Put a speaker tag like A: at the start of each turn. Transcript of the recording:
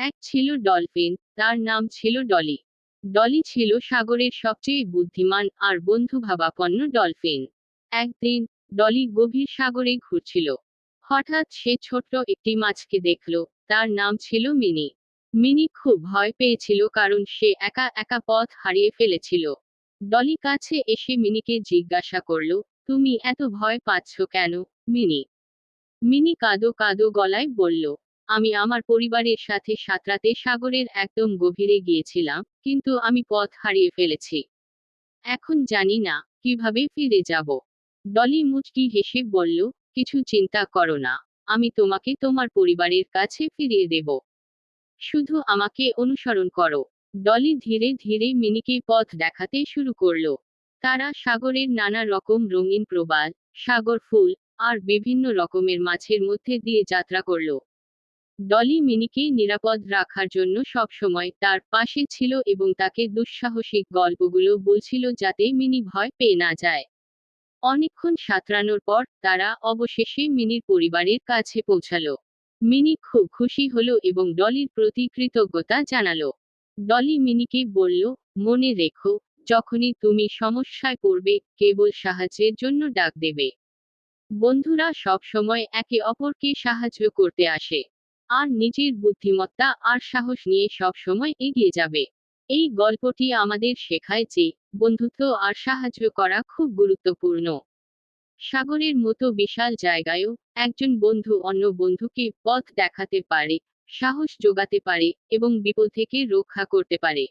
A: এক ছিল ডলফিন, তার নাম ছিল ডলি। ডলি ছিল সাগরের সবচেয়ে বুদ্ধিমান আর বন্ধুভাবাপন্ন ডলফিন। একদিন ডলি গভীর সাগরে ঘুরছিল। হঠাৎ সে ছোট্ট একটি মাছকে দেখল। তার নাম ছিল মিনি। মিনি খুব ভয় পেয়েছিল কারণ সে একা একা পথ হারিয়ে ফেলেছিল। ডলি কাছে এসে মিনিকে জিজ্ঞাসা করল, তুমি এত ভয় পাচ্ছ কেন, মিনি? মিনি কাঁদো কাঁদো গলায় বলল, আমি আমার পরিবারের সাথে সাঁতরাতে সাগরের একদম গভীরে গিয়েছিলাম, কিন্তু আমি পথ হারিয়ে ফেলেছি। এখন জানি না কিভাবে ফিরে যাব। ডলি মুচকি হেসে বলল, কিছু চিন্তা করো না, আমি তোমাকে তোমার পরিবারের কাছে ফিরিয়ে দেব। শুধু আমাকে অনুসরণ করো। ডলি ধীরে ধীরে মিনিকে পথ দেখাতে শুরু করলো। তারা সাগরের নানা রকম রঙিন প্রবাল, সাগর ফুল আর বিভিন্ন রকমের মাছের মধ্যে দিয়ে যাত্রা করলো। ডলি মিনিকে নিরাপদ রাখার জন্য সবসময় তার পাশে ছিল এবং তাকে দুঃসাহসিক গল্পগুলো বলছিল যাতে মিনি ভয় পেয়ে না যায়। অনেকক্ষণ সাঁতরানোর পর তারা অবশেষে মিনির পরিবারের কাছে পৌঁছালো। মিনি খুব খুশি হলো এবং ডলির প্রতি কৃতজ্ঞতা জানালো। ডলি মিনিকে বলল, মনে রেখো, যখনই তুমি সমস্যায় পড়বে, কেবল সাহায্যের জন্য ডাক দেবে। বন্ধুরা সব সময় একে অপরকে সাহায্য করতে আসে, আর নিজের বুদ্ধিমত্তা আর সাহস নিয়ে সব সময় এগিয়ে যাবে। এই গল্পটি আমাদের শেখায় যে বন্ধুত্ব আর সাহায্য করা খুব গুরুত্বপূর্ণ। সাগরের মতো বিশাল জায়গায়ও একজন বন্ধু অন্য বন্ধুকে পথ দেখাতে পারে, সাহস যোগাতে পারে এবং বিপদ থেকে রক্ষা করতে পারে।